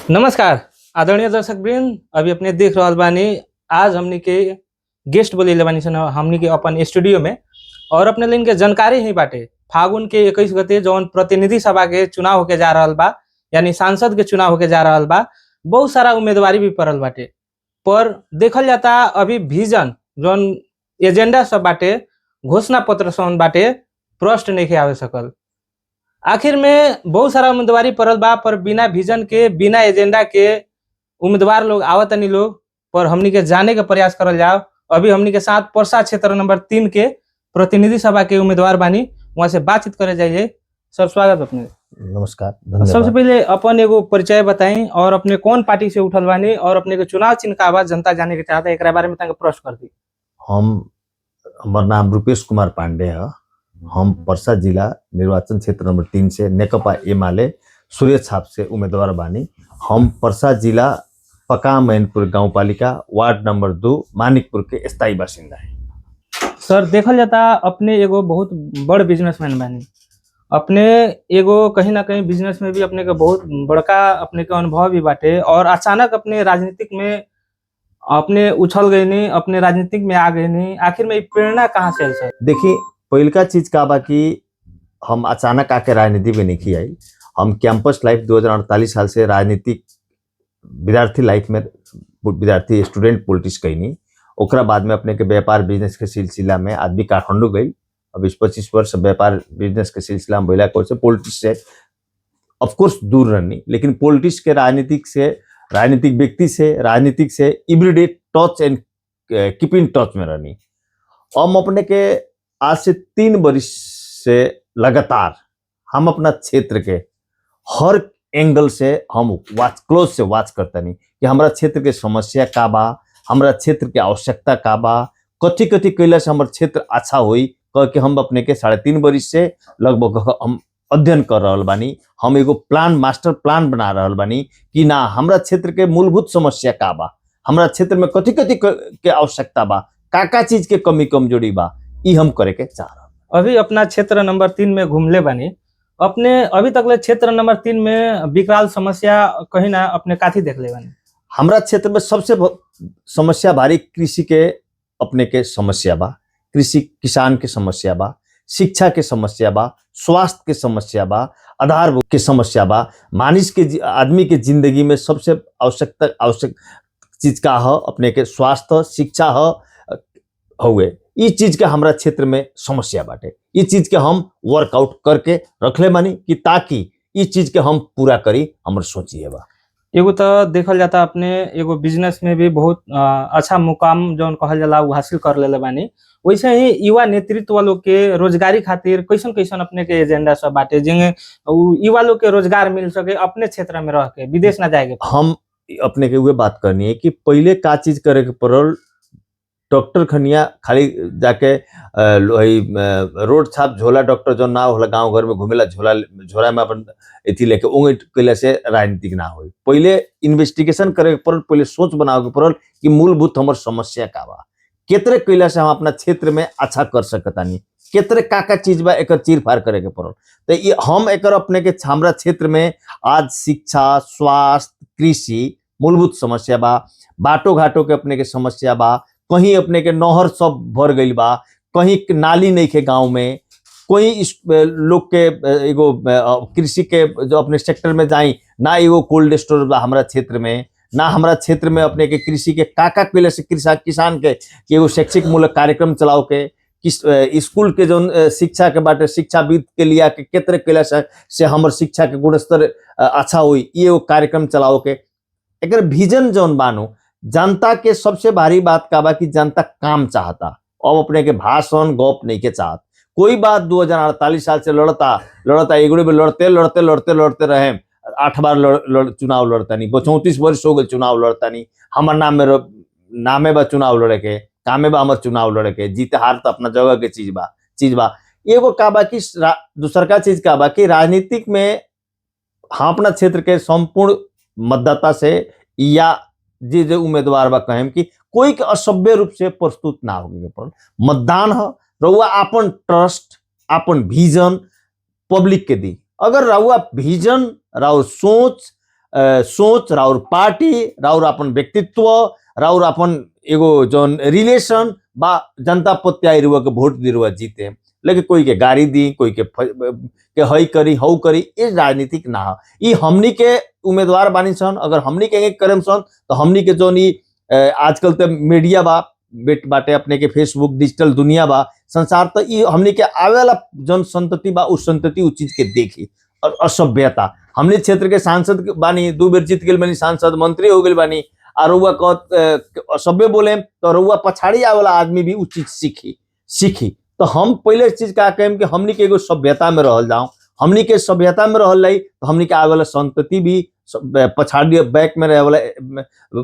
नमस्कार आदरणीय दर्शक वृंद, अभी अपने देख रहल बानी। आज हमनी के गेस्ट बोले बानी सन हमनी के अपन स्टूडियो में, और अपने लिए इनके जानकारी ही बाटे। फागुन के 21 गते जौन प्रतिनिधि सभा के चुनाव होके जा रहल बा, यानी सांसद के चुनाव होके जा रहल बा, बहुत सारा उम्मीदवारी भी पड़ल बाटे। पर देखल जाता अभी विजन जौन एजेंडा सब बाटे, घोषणा पत्र सब बाटे, प्रश्न नहीं आवे सकल। आखिर में बहुत सारा उम्मीदवारी पड़ल बा, पर बिना विजन के, बिना एजेंडा के उम्मीदवार लोग आवतनी लोग। पर हमनी के जाने के प्रयास करल जाओ। अभी हमनी के साथ परसा क्षेत्र नंबर 3 के प्रतिनिधि सभा के उम्मीदवार बानी, वहां से बातचीत करे जाइए। सर स्वागत अपने। नमस्कार, धन्यवाद। सबसे पहले अपन एगो परिचय बताई, और अपने कौन पार्टी से उठल बानी, और अपने के चुनाव चिन्ह का आवाज जनता जाने के चाहता है, एकरा बारे में तंग प्रश्न कर दी। हमार नाम रूपेश कुमार पांडे है। हम परसा जिला निर्वाचन क्षेत्र नंबर 3 से नेकपा एमाले सूर्य छाप से उम्मीदवार बानी। हम परसा जिला पका मैनपुर गाँव पालिका वार्ड नंबर 2 मानिकपुर के स्थायी बासिंदा है। सर देखल जाता अपने एगो बहुत बड़ बिजनेसमैन बानी। अपने एगो कहीं ना कहीं बिजनेस में भी अपने के बहुत बड़का अपने के अनुभव भी बाटे, और अचानक अपने राजनीतिक में अपने उछल गए नहीं, अपने राजनीतिक में आ गए नहीं। आखिर में प्रेरणा कहाँ से आई सर? देखिए, पहिलका चीज का बा कि हम अचानक आके राजनीति में नहीं आई। हम कैंपस लाइफ 2048 साल से राजनीतिक विद्यार्थी लाइफ में विद्यार्थी स्टूडेंट पॉलिटिक्स कैनी। ओकरा बाद में अपने के व्यापार बिजनेस के सिलसिला में आदमी काठमांडू गई। अब 20-25 वर्ष व्यापार बिजनेस के सिलसिला में बोला से पॉलिटिक्स से ऑफकोर्स दूर रहनी, लेकिन पॉलिटिक्स के राजनीतिक व्यक्ति से राजनीतिक से everyday touch and keep in touch में रहनी। हम अपने के आज से 3 वर्ष से लगातार हम अपना क्षेत्र के हर एंगल से हम क्लोज से वाच करता नहीं कि हमारा क्षेत्र के समस्या का बा, हमारा क्षेत्र के आवश्यकता का बा, कथी कथी कैला से हमारा क्षेत्र अच्छा होई कह के हम अपने के 3.5 वर्ष से लगभग हम अध्ययन कर रहल बानी। हम एगो प्लान, मास्टर प्लान बना रहल बानी कि ना हमारा क्षेत्र के मूलभूत समस्या का बा, हमारा क्षेत्र में कथी कथी के आवश्यकता बा, का चीज के कमी कमजोरी बा, ई हम करे के चाह रहा। अभी अपना क्षेत्र नंबर 3 में घूमले बानी। अपने अभी तक ले क्षेत्र नंबर 3 में विकराल समस्या कहीं ना अपने काथी देख ले बानी? हमारा क्षेत्र में सबसे समस्या भारी कृषि के अपने के समस्या बा, कृषि किसान के समस्या बा, शिक्षा के समस्या बा, स्वास्थ्य के समस्या बा, आधारभूत के समस्या बा। मानिस के आदमी के जिंदगी में सबसे आवश्यक चीज का है अपने के स्वास्थ्य, शिक्षा हुए। ये चीज के हमारा क्षेत्र में समस्या बाटे। ये चीज के हम वर्कआउट करके रखले मानी कि ताकि ये चीज के हम पूरा करी, हमारे सोचिए बा। एगो तो देखल जाता अपने एगो बिजनेस में भी बहुत अच्छा मुकाम जौन कहल जाला वो हासिल कर लेले बानी। वैसे ही युवा नेतृत्व लोग के रोजगारी खातिर कैसन कैसन अपने के एजेंडा सब बाटे, जिंगे युवा लोग के रोजगार मिल सके अपने क्षेत्र में रह के, विदेश ना जाए के? हम अपने के हुए बात करनी है कि पहले का चीज करे के पड़ल। डॉक्टर खनिया खाली जाके रोड छाप झोला डॉक्टर जो ना होला, गांव घर में घूमेला झोला में अपन एथी लेके उंगली कैला से राजनीतिक ना होई। पहले इन्वेस्टिगेशन करे के पड़ल, पहले सोच बनावे के पड़ल कि मूलभूत हमर समस्या का बा, केतरे कैला से हम अपना क्षेत्र में अच्छा कर सकतानी, केतरे का चीज बा एकर चीर फाड़ करे के पड़ल। तो ये हम एकर अपने के हमरा क्षेत्र में आज शिक्षा, स्वास्थ्य, कृषि मूलभूत समस्या बा, बाटो घाटो के अपने के समस्या बा, कहीं अपने के नहर सब भर गई बा, कहीं नाली नहीं के गांव में, कोई लोग के एगो कृषि के जो अपने सेक्टर में जाई ना, एगो कोल्ड स्टोर बा हमारा क्षेत्र में ना, हमारा क्षेत्र में अपने के कृषि के काका पहले से किसान के एगो शैक्षिक मूलक कार्यक्रम चलाओ के, स्कूल के जो शिक्षा के बाटे शिक्षाविद के लिया के केतरे कैला से हमर शिक्षा के गुणस्तर अच्छा हुई, ये एगो कार्यक्रम चलाओ के। एक विजन जौन बानो, जनता के सबसे भारी बात का बा कि जनता काम चाहता, अब अपने के भाषण गप नहीं के चाहत। कोई बात 2048 साल से लड़ता एगो में लड़ते रहे, 8 बार चुनाव लड़ता नहीं, 34 वर्ष हो गए चुनाव लड़ता नहीं। हमार नामे बा चुनाव लड़े के, कामे बा हमार चुनाव लड़े के, जीते हार तो अपना जगह के चीज बा। एगो का बा कि दूसर का चीज का बा कि राजनीतिक में हम अपना क्षेत्र के संपूर्ण मतदाता से या जे उम्मीदवार बा कहें कि कोई के असभ्य रूप से प्रस्तुत ना होगे पड़ल। मतदान है रउआ अपन ट्रस्ट, अपन विजन पब्लिक के दी। अगर रउआ विजन, राउर सोच, सोच, राउर पार्टी, राउर अपन व्यक्तित्व, राउर अपन एगो जौन रिलेशन बा जनता प्रत्याशी रुआ के वोट दी रुआ जीते, लेकिन कोई के गाड़ी दी, कोई के हई करी हऊ करी, ये राजनीतिक ना हो। ई हमनी के उम्मीदवार बानी सन, अगर हमनी के करम सन तो हमनी के जौन ई आजकल तो मीडिया बा बाटे, अपने के फेसबुक डिजिटल दुनिया बा संसार, तो ई हमनी के आवे वाला जन संतति बा उस संतति उस चीज के देखी। और असभ्यता, हमने क्षेत्र के सांसद बानी, 2 बेर जीत गए बानी, सांसद मंत्री हो गए बानी, और रउआ असभ्य बोले तो रउआ पछाड़ी आवे वाला आदमी भी उ चीज सीखी। तो हम पहले चीज का कहें कि हमनी के एगो सभ्यता में रहल जाओ, हमनी के सभ्यता में रहल लाई तो हमनी के आवे वाला संतति भी पछाड़ी बैक में रहे वाला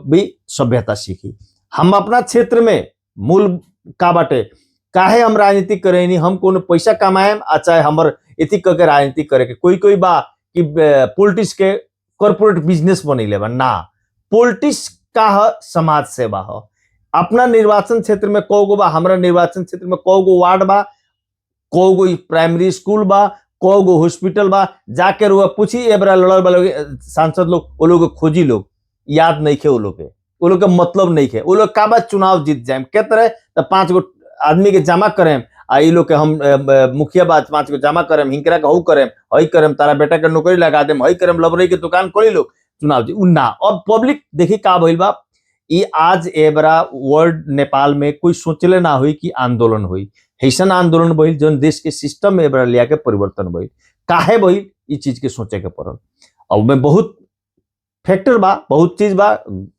भी सभ्यता सीखी। हम अपना क्षेत्र में मूल का बाटे, काहे हम राजनीति करेनी, हम कोनो पैसा कमाएम आ चाहे हमर एथी करके राजनीति करे के। कोई बा कि पॉलिटिक्स के कॉर्पोरेट बिजनेस बनैले बा ना, पॉलिटिक्स का ह समाज सेवा ह। अपना निर्वाचन क्षेत्र में कौगो बा, हमरा निर्वाचन क्षेत्र में कौगो वार्ड बा, कौगो प्राइमरी स्कूल बा, कौगो हॉस्पिटल बा, जाके रुआ पूछी ए बरा लड़ल वाले सांसद लोग, वो लोग खोजी लोग याद नहीं खे, वो लोग के मतलब नहीं खे, वो लोग का बात चुनाव जीत जाए के तरह तो 5 गो आदमी के जमा करें, आ ई लोग के हम मुखिया बात 5 गो जमा करें, हिंकरा के हऊ करें, हई करें, तारा बेटा के नौकरी लगा देम, हई करें, लबरई के दुकान खोली लोग, चुनाव जी उन्ना। और पब्लिक देखी का भइल बा, ई आज एबरा वर्ल्ड नेपाल में कोई सोचले ना हुई कि आंदोलन हुई, ऐसा आंदोलन भइल जौन देश के सिस्टम में एबरा लिया के परिवर्तन भइल। काहे भइल ई चीज के सोचे के पड़ल। अब में बहुत फैक्टर बा, बहुत चीज बा,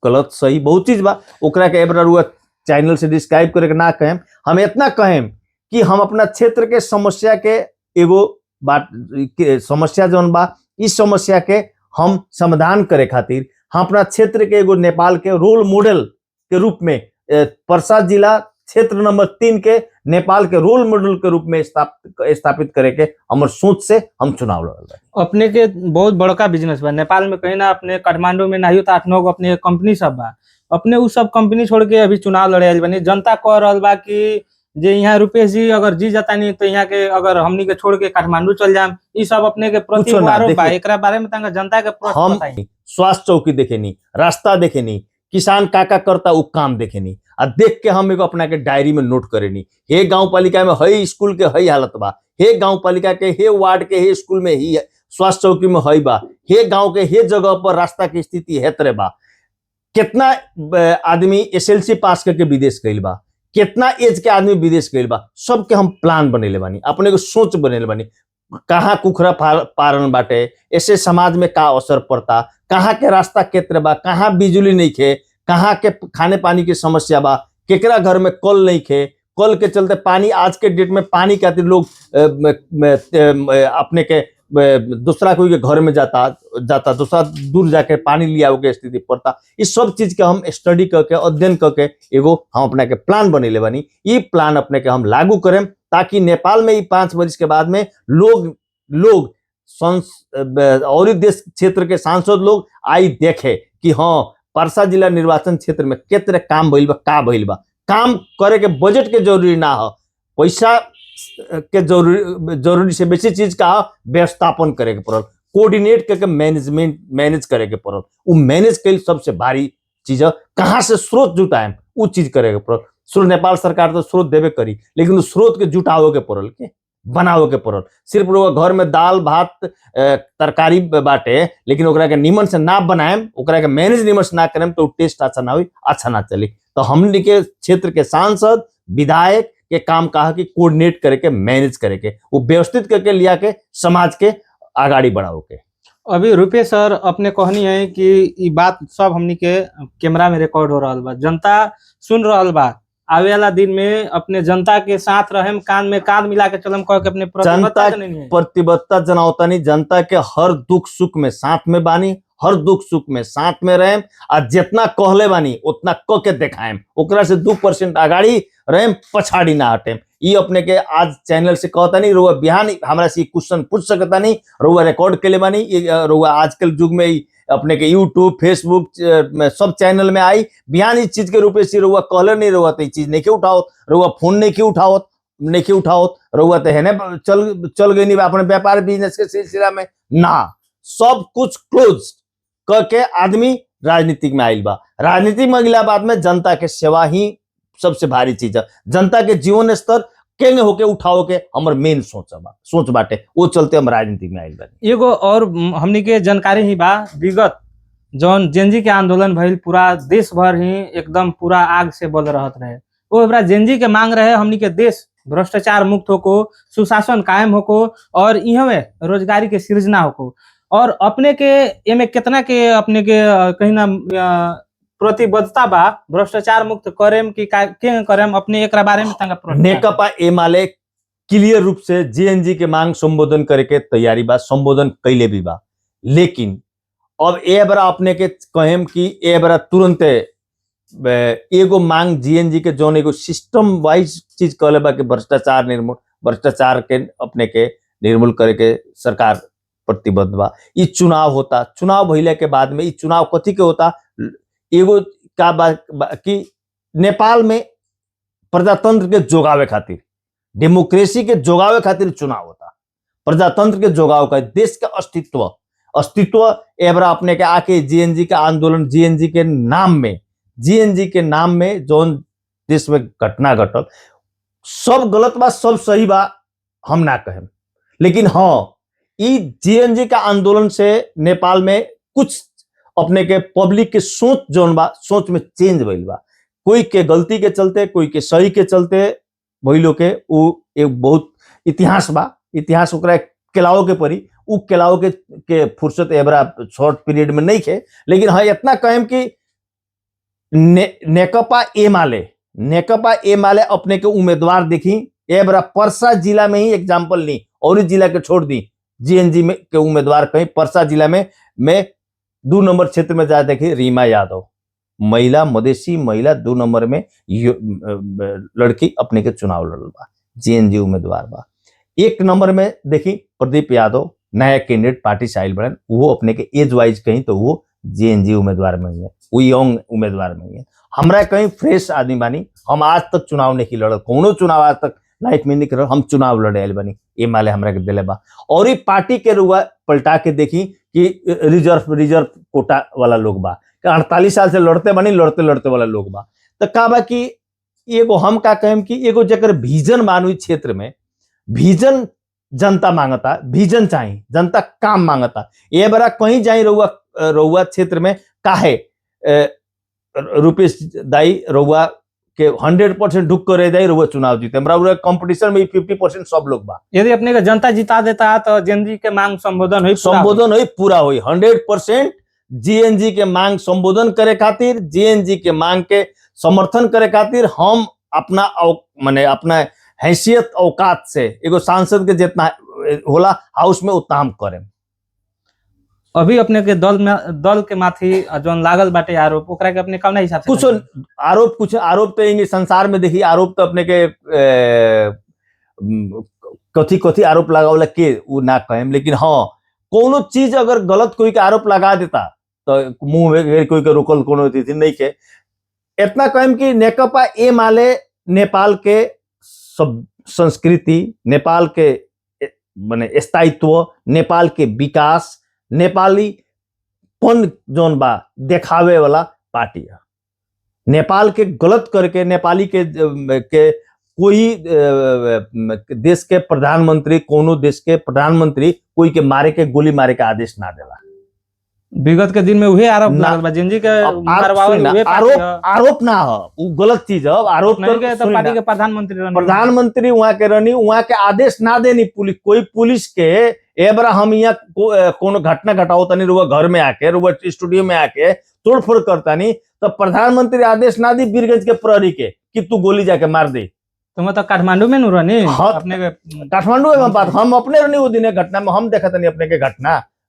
गलत सही बहुत चीज बा, ओकरा के एबरा रुआ चैनल से डिस्क्राइब करे के ना कहें। हम इतना कहें कि हम अपना क्षेत्र के समस्या के एगो बात समस्या जौन बा, इस समस्या के हम समाधान करे खातिर हम अपना क्षेत्र के एगो नेपाल के रोल मॉडल के रूप में पर्सा जिला क्षेत्र नंबर 3 के नेपाल के रोल मॉडल के रूप में स्थापित करे के हमर सोच से हम चुनाव लड़ल। अपने के बहुत बड़का बिजनेस बा नेपाल में, कहीं ना अपने काठमांडू में नहीं तो 8-9 गो अपने कंपनी सब बा, अपने उ सब कंपनी छोड़ के अभी चुनाव लड़े आइल बानी। जनता कह रहल बा कि जे यहाँ रुपेश जी अगर जी जाता नहीं तो यहाँ के अगर हमनी के छोड़ के काठमांडू चल जाम, ई सब अपने के प्रति आरोप बा, एकरा बारे में तंगा जनता के प्रश्न बताई। स्वास्थ्य चौकी देखेनी, रास्ता देखेनी, किसान काका करता उ काम देखेनी, आ देख के हम एगो अपना के डायरी में नोट करेनी, हे गांव पालिका में हई स्कूल के हई हालत बा, हे गांव पालिका के हे वार्ड के हे स्कूल में ही स्वास्थ्य चौकी में हई बा, हे गांव के हे जगह पर रास्ता की स्थिति हेतरे बा, कितना आदमी SLC पास करके विदेश गइल बा, कितना एज के आदमी विदेश गइल बा, सबके हम प्लान बनेले बानी, अपने को सोच बनेले बानी, कहाँ कुखरा पारन बाटे, ऐसे समाज में का असर पड़ता, कहाँ के रास्ता केत्र बा, कहाँ बिजली नहीं खे, कहाँ के खाने पानी की समस्या बा, केकरा घर में कल नहीं खे, कल के चलते पानी आज के डेट में पानी खातिर लोग अपने के दूसरा कोई के घर में जाता दूसरा दूर जाके पानी लिया के स्थिति पड़ता। इस सब चीज के हम स्टडी करके अध्ययन करके एगो हम अपने के प्लान बनेले बानी, ये प्लान अपने के हम लागू करें ताकि नेपाल में 5 वर्ष के बाद में लोग और देश क्षेत्र के सांसद लोग आई देखे कि हाँ पर्सा जिला निर्वाचन क्षेत्र में कितने काम भइल बा, का भइल बा। काम करे के बजट के जरूरी ना हो, पैसा के जरूरी से बेसी चीज का व्यवस्थापन करे के पड़ल, कोऑर्डिनेट करके मैनेज करे के पड़ल। वो मैनेज के सबसे भारी चीज है, कहाँ से स्रोत जुटाएं वो चीज करे के पड़ल। स्रोत नेपाल सरकार तो स्रोत देवे करी, लेकिन उस स्रोत के जुटावे के पड़ल के बनावे के पड़ल। सिर्फ घर में दाल भात तरकारी बाटे, लेकिन ओकरा के निमन से ना बनाएम, ओकरा के मैनेज निमन से ना करें तो टेस्ट अच्छा ना हुई, अच्छा ना चली। तो हमने के क्षेत्र के सांसद विधायक के काम कहा कि कोऑर्डिनेट करके मैनेज करके वो व्यवस्थित करके लिया के समाज के आगाड़ी बढ़ाओ के। अभी रुपेश सर अपने कहनी है कि ये बात सब हमनी के कैमरा में रिकॉर्ड हो रहा बा, जनता सुन रहा बा, आवे वाला दिन में अपने जनता के साथ रहेम, कान में कान मिला के चलम, कह के अपने प्रतिबद्धता जनावतानी, जनता के हर दुख सुख में साथ में बानी, हर दुख सुख में साथ में रहें, और जितना कहले बानी उतना कह के दिखाएं, ओकरा से 2% आगाड़ी रहें, पछाड़ी ना हटें। ये अपने के आज चैनल से कहता नहीं, रुआ बिहान हमरा से क्वेश्चन पूछ सकता नहीं, रुआ रिकॉर्ड के लिए बानी, रुआ आजकल युग में अपने के यूट्यूब फेसबुक सब चैनल में आई बिहान इस चीज के रूप से रुआ कहले नहीं, रुआ तो चीज नहीं के उठाओ, रुआ फोन नहीं के उठाओ, रुआ तो है ना चल गई नहीं अपने व्यापार बिजनेस के सिलसिला में ना, सब कुछ क्लोज क के आदमी राजनीतिक में आइल बा। राजनीति में अगला बाद में जनता के सेवा ही सबसे भारी चीज है। जनता के जीवन स्तर केंगे होके उठाओ के हमर मेन सोच बाटे, वो चलते हम राजनीति में आइल बानी। एगो और हमनी के जानकारी ही बा, विगत जौन जेनजी के आंदोलन भइल पूरा देश भर ही एकदम पूरा आग से बल रहत रहे। वो हमरा जेनजी के मांग रहे हमनी के देश भ्रष्टाचार मुक्त होको, सुशासन कायम होको और इहाँ में रोजगारी के सृजना होको। और अपने के एमे कितना के अपने के कहीं ना प्रतिबद्धता बा भ्रष्टाचार मुक्त करेम कि के करेम, अपने एकरा बारे में तंगा नेकपा एमाले क्लियर रूप से जेएनजी के मांग संबोधन करे के तैयारी बा, संबोधन कैले भी बा। लेकिन अब ए बरा अपने के कहेम कि ए बरा तुरंत एगो मांग जीएनजी के जोन एगो सिस्टम वाइज चीज कहले बा कि भ्रष्टाचार के अपने के निर्मूल करे के सरकार प्रतिबद्ध बा। ई चुनाव होता, चुनाव भइले के बाद में ई चुनाव कथी के होता, एगो का बा कि नेपाल में प्रजातंत्र के जोगावे खातिर, डेमोक्रेसी के जोगावे खातिर चुनाव होता। प्रजातंत्र के जोगाव का, देश का अस्तित्व एबरा अपने के आके जीएनजी का आंदोलन, जीएनजी के नाम में जोन देश में घटना घटल सब गलत बा, सब सही बा हम ना कहें। लेकिन हाँ, ई जीएनजी का आंदोलन से नेपाल में कुछ अपने के पब्लिक के सोच जोन बा, सोच में चेंज भइल बा। कोई के गलती के चलते, कोई के सही के चलते भइलो के उ एक बहुत इतिहास बा। इतिहास ओकरा केलाओ के परी, उ केलाओ के फुर्सत एबरा शॉर्ट पीरियड में नहीं खे। लेकिन हाँ इतना कहें कि नेकपा एमाले अपने के उम्मीदवार देखी एबरा पर्सा जिला में ही एग्जाम्पल ली, और जिला के छोड़ दी, जीएनजी में के उम्मीदवार कहीं पर्सा जिला में 2 नंबर क्षेत्र में जा देखी रीमा यादव, महिला, मधेसी महिला 2 नंबर में लड़की अपने के चुनाव लड़ल बा, जीएनजी उम्मीदवार बा। 1 नंबर में देखी प्रदीप यादव, नया कैंडिडेट पार्टी से आइल बड़न, वो अपने के एज वाइज कहीं तो वो जीएनजी उम्मीदवार में ही है, वो यंग उम्मीदवार में ही है। हमरा कहीं फ्रेश आदमी बानी, हम आज तक चुनाव नहीं लड़ल, कोनो चुनाव आज तक लाइफ में नहीं करल, हम चुनाव लड़े आइल बानी, ए माले हमरा के दिले बा। और ये पार्टी के रुआ पलटा के देखी कि रिजर्व कोटा वाला लोग बा, 48 साल से लड़ते बानी, लड़ते वाला लोग बा। तो का बा कि एगो हम का कहें कि एगो जकर विजन मानवी क्षेत्र में, विजन जनता मांगता, विजन चाहिए, जनता काम मांगता। ये बड़ा कहीं जाई रउआ क्षेत्र में काहे रुपेश दाई रउआ के 100% ढुक करे जाई, रउआ चुनाव जीते। हमरा कंपटीशन में 50% सब लोग बा। यदि अपने का जनता जिता देता तो जेएनजी के मांग संबोधन होई पूरा होई 100%। जीएनजी के मांग संबोधन करे खातिर, जीएनजी के मांग के समर्थन करे खातिर हम अपना माने अपना हैसियत औकात से एगो सांसद के जितना होला हाउस में उतना हम करें। अभी अपने के दल के माथी जोन लागल बाटे आरोप, ओकरा के अपने कौना हिसाब से कुछ आरोप तो इंगे संसार में देखी, आरोप तो अपने के कथी आरोप लगावला के उ ना कहें। लेकिन हाँ, कोनो चीज अगर गलत कोई के आरोप लगा देता तो मुंह में कोई के रोकल कोनो थी नहीं के। इतना कहें कि नेकपा एमाले नेपाल के सब संस्कृति, नेपाल के माने स्थायित्व, नेपाल के विकास, नेपाली पन जोन बा देखावे वाला पार्टी है। नेपाल के गलत करके नेपाली के कोई देश के प्रधानमंत्री, कोनो देश के प्रधानमंत्री कोई के मारे के, गोली मारे के आदेश ना देला। विगत के दिन में वही आरोप लागल बा, जेएनजी के आरोप ना हो, वो गलत चीज है। आरोप तो पार्टी के प्रधानमंत्री वहां के रहनी, वहां के आदेश ना देनी पुलिस, कोई पुलिस के एबरा हम यहाँ कोनो घटना घटाओ तनी रुआ घर में आके, रुआ स्टूडियो में आके तोड़फोड़ करता नहीं, तो प्रधानमंत्री आदेश ना दी बीरगंज के प्रहरी के कि तू गोली जाके मार दे। तो मतलब काठमांडू में नु रहनी अपने के, काठमांडू में बात हम अपने रहनी वो दिन घटना में, हम देखा तनी अपने के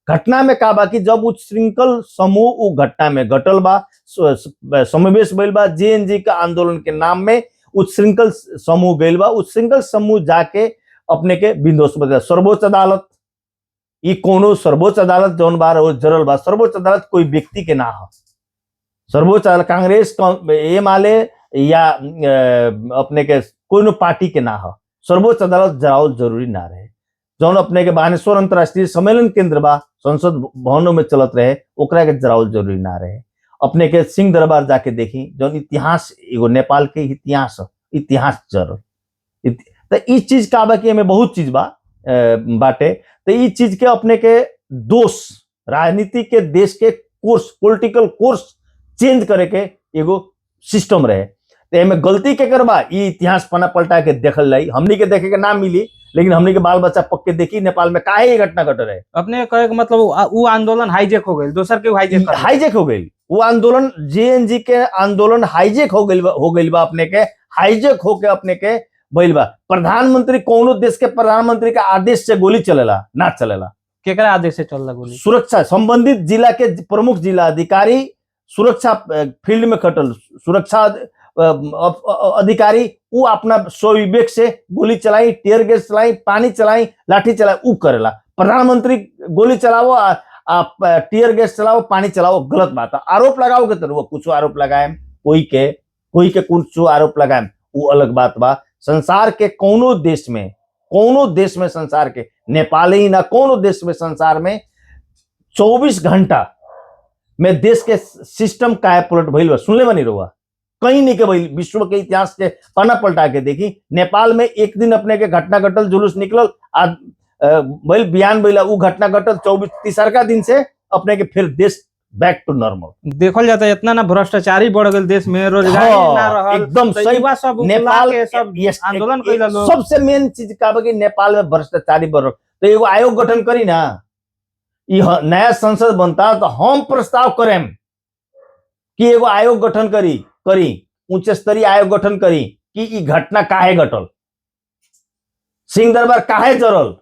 घटना में का बा कि जब उच्छृंखल समूह उ घटना में घटल बा, समावेश भइल बा, जेएनजी का आंदोलन के नाम में उच्छृंखल समूह गइल बा। उच्छृंखल समूह जाके अपने के बिंदोष बदल सर्वोच्च अदालत, ई कोनो सर्वोच्च अदालत जौन बार जरल बा, सर्वोच्च अदालत कोई व्यक्ति के ना हो। सर्वोच्च अदालत कांग्रेस एमाले या अपने के कोई पार्टी के ना हो। सर्वोच्च अदालत जरावल जरूरी ना रहे। जौन अपने के बानेश्वर अंतर्राष्ट्रीय सम्मेलन केंद्र बा संसद भवनों में चलत रहे, ओकरा के जरावल जरूरी ना रहे। अपने के सिंह दरबार जाके देखी, जौन इतिहास एगो नेपाल के इतिहास जरूर तो ई चीज का बा कि एमे बहुत चीज बा बाटे। तो ई चीज के अपने के दोष राजनीति के देश के कोर्स पॉलिटिकल कोर्स चेंज करे के एगो सिस्टम रहे। तो एमे गलती के करबा ई इतिहास पन्ना पलटा के देखल जाई, हमनी के देखे के ना मिली, लेकिन हमनी के बाल बच्चा पक्के देखी नेपाल में काहे ये घटना घट रहे। अपने कहे के मतलब वो आंदोलन हाईजेक हो गई, दोसर के हाईजेक हो गई। वो आंदोलन जेएनजी के आंदोलन हाईजेक हो गई बा, अपने के हाईजेक होके अपने के भइल बा। प्रधानमंत्री कोनो देश के प्रधानमंत्री का आदेश से गोली चलेला ना चलेला, केकरा आदेश से चलला गोली? सुरक्षा संबंधित जिला के प्रमुख जिला अधिकारी, सुरक्षा फील्ड में खटल सुरक्षा अधिकारी, वो अपना स्वविवेक से गोली चलाई, टीयर गैस चलाई, पानी चलाई, लाठी चलाई, वो करेला। प्रधानमंत्री गोली चलावो, आप टीयर गैस चलाओ, पानी चलाओ, गलत बात है। आरोप लगाओ के तरह कुछ आरोप लगाए, कोई के कुछ आरोप लगाए, वो अलग बात बा। संसार के कोनो देश में संसार के नेपाल ही ना कोनो देश में संसार में 24 घंटा में देश के सिस्टम काहे पलट भइल बा सुनले बनी रहुआ? कहीं नहीं के भइल। विश्व के इतिहास के पन्ना पलटा के देखी, नेपाल में एक दिन अपने के घटना घटल, जुलूस निकलल, आज भइल बयान भइला, वो घटना घटल 24 दिन से अपने के फिर देश बैक टू नॉर्मल। देखल जाता है इतना ना भ्रष्टाचारी बढ़ गए देश में, रोजगारी ना रहल, एकदम तो सही। युवा सब नेपाल के सब आंदोलन कइला लोग। सबसे मेन चीज का बा कि नेपाल में भ्रष्टाचारी बढ़ रहा। तो एगो आयोग गठन करी ना, नया संसद बनता तो हम प्रस्ताव करें कि एगो आयोग गठन करी उच्च स्तरीय आयोग गठन करी कि ई घटना काहे घटल, सिंह दरबार काहे जरल,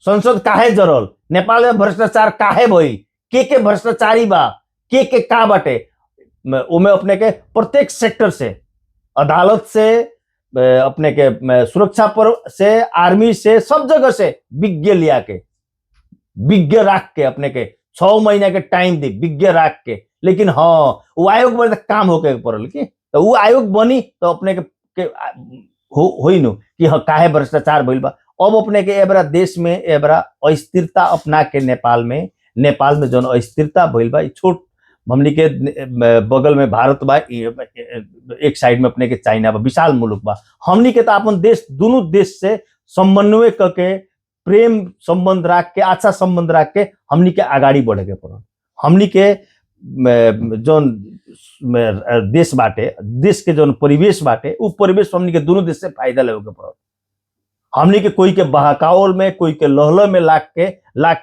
संसद काहे जरल, नेपाल में भ्रष्टाचार काहे भई, के भ्रष्टाचारी बा, के का बाटे। उमे अपने के प्रत्येक सेक्टर से, अदालत से, अपने के सुरक्षा पर से, आर्मी से, सब जगह से विज्ञ लिया के, विज्ञ राख के अपने के 6 महीना के टाइम दी, विज्ञ राख के। लेकिन हाँ, वो आयोग बने काम होके पड़ल की, तो वो आयोग बनी तो अपने के होई नु कि हाँ काहे भ्रष्टाचार भइल बा। अब अपने के एबरा देश में एबरा अस्थिरता अपना के नेपाल में जौन अस्थिरता भइल बा, छोट हमनी के बगल में भारत बा, एक साइड में अपने के चाइना बा, विशाल मुल्क बा। हमनी के तो अपन देश दोनों देश से समन्वय करके, प्रेम संबंध रख के, अच्छा संबंध रख के हमनी के आगाड़ी बढ़े के पड़ल। हमनी के जौन देश बाटे, देश के जौन परिवेश बाटे, वो परिवेश हमनी के दोनों देश से फायदा लेवे के पड़ल। हमनी के कोई के बहकावल में, कोई के लहल में लाग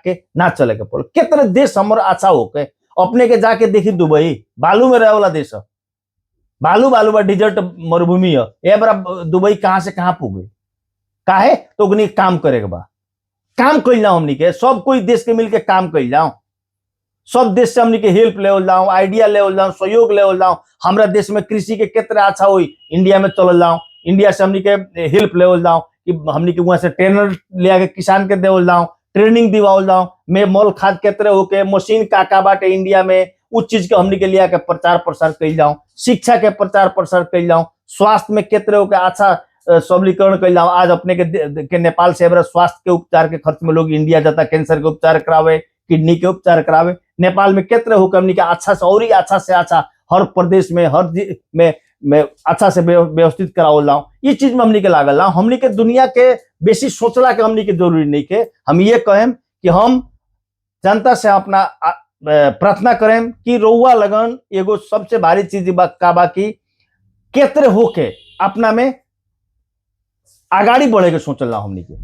के ना चले के पड़ल। कितने देश हमर अच्छा होके अपने के जाके देखी, दुबई बालू में रहे वाला देश, बालू बा, डिजर्ट मरुभूमि है। ये बड़ा दुबई कहाँ से कहाँ पुगे, काहे तो उगनी काम करे के बा, काम कइल जाओ। हमनी के सब कोई देश के मिलके काम कइल जाओ, सब देश से हमनी के हेल्प लेवल जाओ, आइडिया लेवल जाओ, सहयोग लेवल जाओ। हमरा देश में कृषि के कितना अच्छा हुई, इंडिया में चल जाओ, इंडिया से हमनी के हेल्प लेवल जाओ कि हमनी के वहां से ट्रेनर ले आके किसान के देवल जाओ, ट्रेनिंग दिवाओल जाओ, में मोल खाद के तरह होके मशीन का बाटे इंडिया में, उस चीज के हमनी के लिया के प्रचार प्रसार कइल जाओ, शिक्षा के प्रचार प्रसार कइल जाओ, स्वास्थ्य में कितने होके अच्छा सबलीकरण कइल जाओ। आज अपने के नेपाल से स्वास्थ्य के उपचार के खर्च में लोग इंडिया जाता, कैंसर के उपचार करावे, किडनी के उपचार करावे। नेपाल में कितने होकर हमनी के अच्छा से और ही अच्छा से अच्छा हर प्रदेश में, हर में अच्छा से व्यवस्थित करावल जाओ। ये चीज में हमनी के लागल जाओ। हमनी के दुनिया के बेसी सोचला के हमनी के जरूरी नहीं के, हम ये कहें कि हम जनता से अपना प्रार्थना करें कि रउआ लगन एगो सबसे भारी चीज का बाकी केतरे होके अपना में आगाड़ी बढ़े के सोचल ना। हमनी के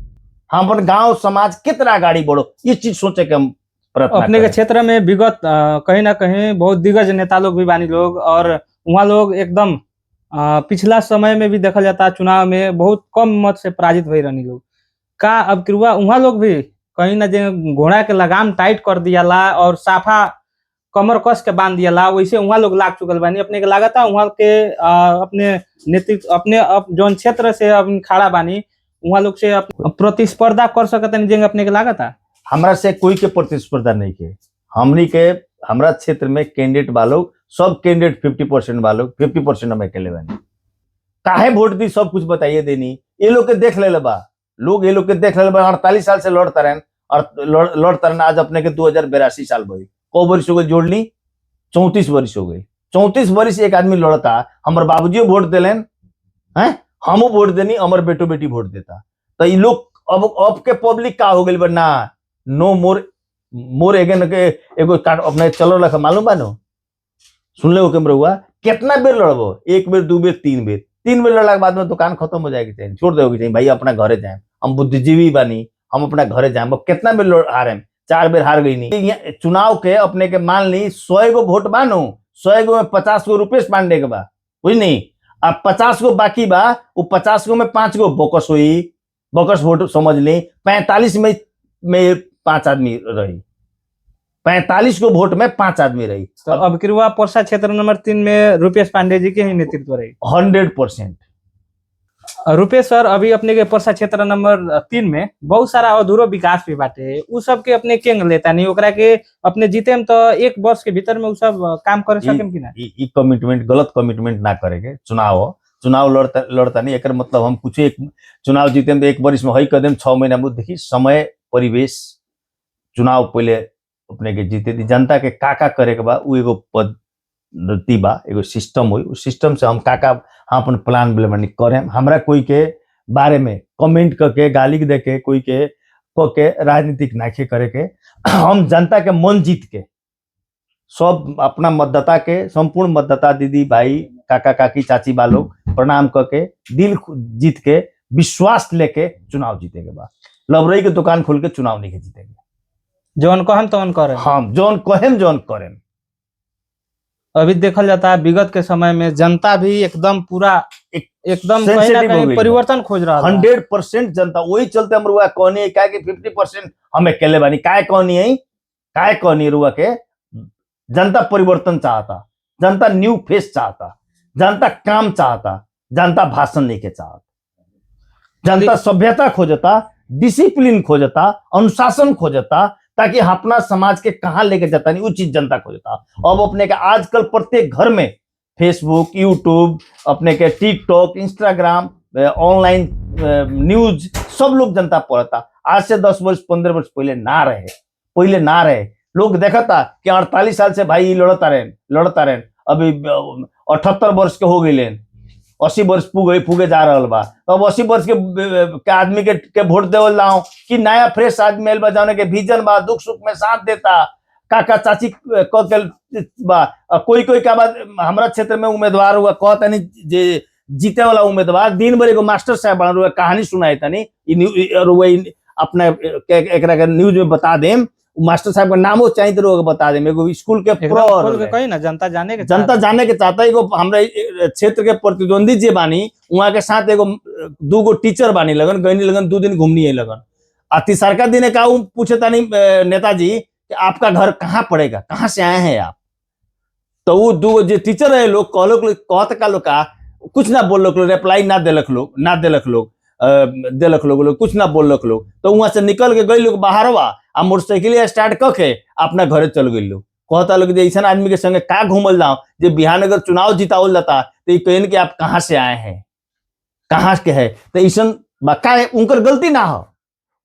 हम अपन गांव समाज कितना आगाड़ी बढ़ो, ये चीज सोचे के हम अपने के क्षेत्र में विगत कहीं ना कहीं बहुत दिग्गज नेता लोग भी बानी लोग, और वहाँ लोग एकदम पिछला समय में भी देखा जाता चुनाव में बहुत कम मत से पराजित हुई रहनी लोग। का अब कि वहाँ लोग भी कहीं ना कहीं घोड़ा के लगाम टाइट कर दियाला और साफा कमर कस के बांध दियाला, वैसे वहाँ लोग लाग चुकल बानी। अपने के लागता वहाँ के अपने नेतृत्व अपने जौन क्षेत्र से अपने खड़ा बानी, वहाँ लोग से प्रतिस्पर्धा कर सकते नहीं, अपने के लागता? हमरा से कोई के प्रतिस्पर्धा नहीं के। हमनी के हमरा क्षेत्र में कैंडिडेट वालों सब कैंडिडेट 50% वालों 50% हम अकेले बानी। काहे वोट दी सब कुछ बताइए देनी, ये लोग के देख ले बा। लोग ये लोग के देख रहे 48 साल से लड़ता रहे और लड़ता रहे आज अपने के 2082 साल भाई को वर्ष हो गई जोड़ ली 34 वर्ष हो गई 34 वर्ष एक आदमी लड़ता हमारे बाबूजी वोट दिलेन हैं हमो वोट देनी हमारे बेटो बेटी वोट देता तो ये लोग अब के पब्लिक का हो गई ना नो मोर एगेन के एगो अपने चलो रखा मालूम बानो सुन ले कैमरा हुआ कितना बेर लड़बो 1 बेर 2 बेर 3 बेर लड़ला के बाद में दुकान खत्म हो जाएगी चाहिए छोड़ देगी चाहिए भाई अपना घरे जाए हम बुद्धिजीवी बानी हम अपना घरे जाए अब कितना बेर हारे 4 बेर हार गई नहीं चुनाव के अपने के मान ली 100 गो वोट बानो 100 गो में 50 गो रुपेश पांडे के बा बुझ नहीं अब 50 गो बाकी बा वो 50 गो में 5 गो बोकस हुई बोकस वोट समझ ली 45 में 5 आदमी रही 45 को वोट में 5 आदमी रही तो अब किरुआ पर्सा क्षेत्र नंबर 3 में रुपेश पांडे जी के ही नेतृत्व रही 100%। रुपेश सर अभी अपने के पर्सा क्षेत्र नंबर 3 में बहुत सारा अधूरो विकास भी बाटे उ सब के अपने केंग लेता नहीं ओकरा के अपने जीते में तो 1 वर्ष के भीतर में उ सब काम कर सकेम कि ना ई कमिटमेंट गलत कमिटमेंट ना करेगे चुनाव लड़ता नहीं एकर मतलब हम कुछ एक चुनाव जीते में 1 वर्ष में हई कदम 6 महीना में देखी समय परिवेश चुनाव पहले अपने के जीते दी जनता के का करे के बा उ एगो पद्धति बा एगो सिस्टम हुई उस सिस्टम से हम का हम अपन प्लान बनी करें हमरा कोई के बारे में कमेंट करके गाली दे के कोई के राजनीतिक नाखे करे के हम जनता के मन जीत के सब अपना मतदाता के संपूर्ण मतदाता दीदी भाई काका काकी चाची बा लोग प्रणाम करके दिल जीत के विश्वास लेके चुनाव जीते के बाद लबरई के दुकान खोल के चुनाव नहीं जीतेंगे जौन कहम तौन करे हम जौन कहें अभी देखल जाता है विगत के समय में जनता भी एकदम पूरा एकदम कहीं ना कहीं परिवर्तन खोज रहा है 100% जनता वही चलते हम रुआ कहनी है कि 50% हम अकेले बानी काय कहनी रुआ के जनता परिवर्तन चाहता जनता न्यू फेस चाहता जनता काम चाहता जनता भाषण लेके चाहता जनता सभ्यता खोजता डिसिप्लिन खोजता अनुशासन खोजता ताकि अपना समाज के कहाँ लेके जाता नहीं वो चीज जनता खोजता अब अपने के आजकल प्रत्येक घर में फेसबुक यूट्यूब अपने के टिकटॉक इंस्टाग्राम ऑनलाइन न्यूज सब लोग जनता पढ़ता आज से 10 वर्ष 15 वर्ष पहले ना रहे लोग देखा था कि 48 साल से भाई लड़ता रहे अभी 78 वर्ष के हो गए 80 वर्ष पुगे जा रहा बा अब 80 वर्ष के आदमी के वोट देवल लाओ कि नया फ्रेश आदमी आइल बा जाने के विजन बा दुख सुख में साथ देता काका चाची बा कोई का बात हमारा क्षेत्र में उम्मीदवार हुआ कहता नहीं जे जीते वाला उम्मीदवार दिन भर एगो मास्टर साहब बना हुआ कहानी सुनाई तनी अपना एक न्यूज में बता देम मास्टर साहब का नामो चाहिए तो बता दें एगो स्कूल के कहीं ना जनता जाने के चाहता एगो हमरा क्षेत्र के प्रतिद्वंदी जे बानी वहाँ के साथ एगो 2 गो टीचर बानी लगन गईनी लगन 2 दिन घूमनी है लगन आ तीसरका दिन का पूछे तानी नेताजी कि आपका घर कहाँ पड़ेगा कहाँ से आए हैं आप तो वो 2 गो जो टीचर है लोग कहत का लोग का कुछ ना बोल लोग रिप्लाई ना देलक लोग कुछ ना बोल लोग तो वहां से निकल के गई लोग बाहरवा आ मोटरसाइकिल स्टार्ट करके अपना घरे चल गई लोग कहता लोग ऐसा आदमी के संगे का घूमल जाओ जो बिहार अगर चुनाव जितावल जाता तो ये कहन कि आप कहाँ से आए हैं कहाँ के है तो ऐसा उनकर गलती ना हो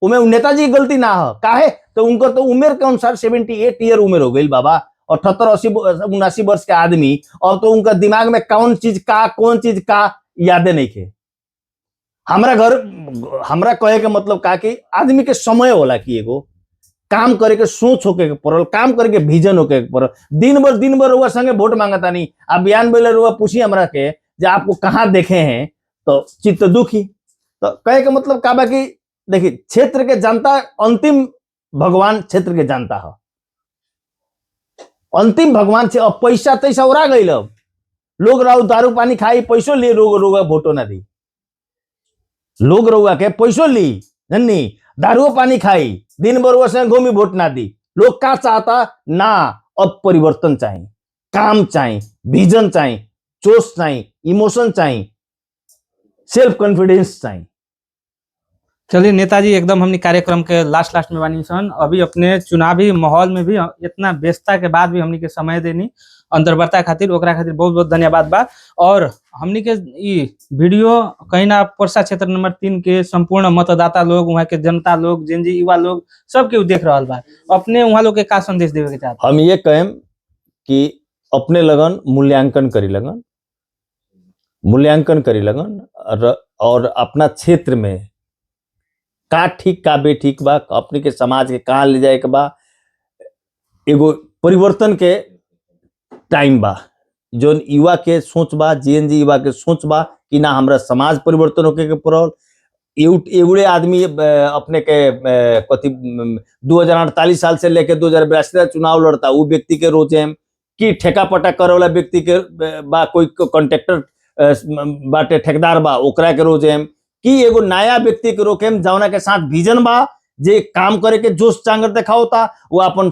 उमें नेताजी की गलती ना हो काहे तो उनकर तो उम्र के अनुसार 78 ईयर उम्र हो गई बाबा 78-80-79 वर्ष के आदमी और तो उनका दिमाग में कौन चीज का यादें नहीं थे हमरा कहे के मतलब का कि आदमी के समय होला कि एगो काम करे के सोच होके पड़ल काम करे के विजन होके पड़ल दिन भर रुआ संगे वोट मांगता नहीं आप बयान बेले रुआ पूछी हमरा के जो आपको कहाँ देखे हैं तो चित्त दुखी तो कहे के मतलब का बा कि देखिए क्षेत्र के जनता अंतिम भगवान क्षेत्र के जनता है अंतिम भगवान से अब पैसा तैसा उड़ा गई लोग दारू पानी खाई पैसों लिए रोग वोटो ना दी लोग रउआ के पैसों ली जन्नी दारू पानी खाई दिन भर वो संग घूमी वोट ना दी लोग का चाहता ना अब परिवर्तन चाहिए काम चाहिए विजन चाहिए जोश चाहिए इमोशन चाहिए सेल्फ कॉन्फिडेंस चाहिए चलिए नेताजी, एकदम हमने कार्यक्रम के लास्ट में बानी सन। अभी अपने चुनावी माहौल में भी इतना व्यस्तता के बाद भी हमनी के समय देनी अंतर्वार्ता खातिर, ओकरा खातिर बहुत बहुत धन्यवाद बा। और हमनी के ई वीडियो कहीं ना पर्सा क्षेत्र नंबर 3 के संपूर्ण मतदाता लोग, वहाँ के जनता लोग, जेनजी युवा लोग सब के देख रहा बा। अपने वहाँ लोग के का संदेश देवे के चाहते? हम ये कहें कि अपने लगन मूल्यांकन करी लगन और अपना क्षेत्र में का ठीक का बेठीक बा, अपने के समाज के कहाँ ले जाए के बा, एगो परिवर्तन के टाइम बा। जो युवा के सोच बा, जेएनजी युवा के सोच बा कि ना हमरा समाज परिवर्तन होके के पड़ल। एगुड़े आदमी अपने के कथी 2048 साल से लेके 2082 तक चुनाव लड़ता, वो व्यक्ति के रोजे कि ठेका पटा करे वाला व्यक्ति के बा, कोई कॉन्ट्रैक्टर बाटे, ठेकेदार बा, ओकरा के रोजे कि एगो नया व्यक्ति के रोकेम जौना के साथ विजन बा, जे काम करे के जोश चांगर दिखावता, वो अपन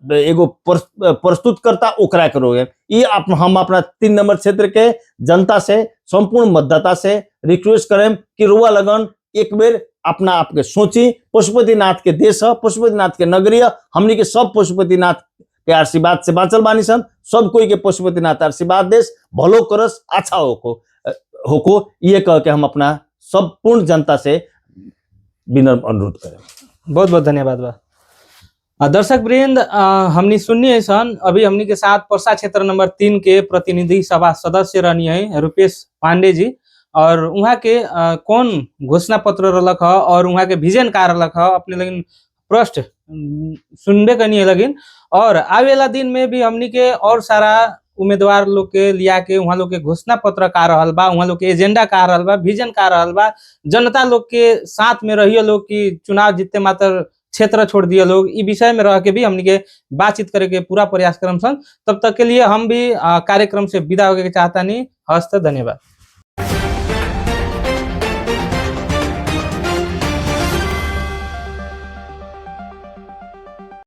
एगो प्रस्तुत करता, ओकरा के रोके। ये हम अपना 3 नंबर क्षेत्र के जनता से, संपूर्ण मतदाता से रिक्वेस्ट करें कि रुआ लगन एक बेर अपना आप के सोची। पशुपतिनाथ के देश है, पशुपतिनाथ के नगरी है, हमनी के सब पशुपतिनाथ के आशीर्वाद से बाँचल बानी सन। सब कोई के पशुपतिनाथ आशीर्वाद देश, भलो करस, अच्छा होको ये कह के हम अपना संपूर्ण जनता से विनम्र अनुरोध करें। बहुत बहुत धन्यवाद बा। दर्शक वृंद, हमनी सुननी है सन, अभी हमनी के साथ पर्सा क्षेत्र नंबर 3 के प्रतिनिधि सभा सदस्य रहनी है रुपेश पांडे जी। और वहाँ के कौन घोषणा पत्र रलक है और वहाँ के विजन का रलक है, अपने लगिन प्रश्न सुनबे करनी है लगिन। और आवे वाला दिन में भी हमनी के और सारा उम्मीदवार लोग के लिया के वहाँ लोग के घोषणा पत्र का रहल बा, वहाँ लोग के एजेंडा का रहल बा, विजन का रहल बा, जनता लोग के साथ में रहिए लोग की चुनाव जीतते मात्र क्षेत्र छोड़ दिए लोग, इस विषय में रह के भी हमनी के बातचीत करे के पूरा प्रयास करम सन। तब तक के लिए हम भी कार्यक्रम से विदा होके चाहता नहीं। हस्त धन्यवाद।